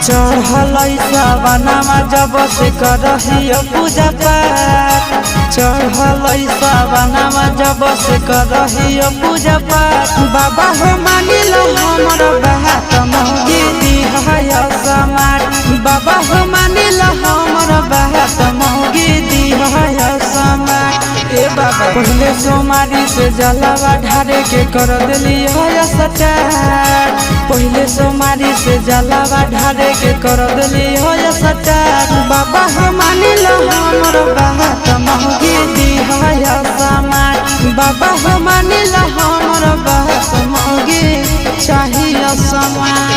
चढ़ल सावनमा जब से करहियो पूजा पाठ, चढ़ल सावनमा जब से करहियो पूजा पाठ। बाबा हो मानिल हमर बात मौगी दिहय समाट, बाबा हो मानिल हमर बात मौगी दिहय समाट। ए बाबा पहले सोमारी से जलावा ढारे के कर दिली है सटार, पहले सोमारी से जलावा ढारे के कर दिली है सटार। बाबा हो मानिल हमर बात मौगी दिहय समाट, बाबा हो मानिल हमर बात मौगी चाहिए समाट।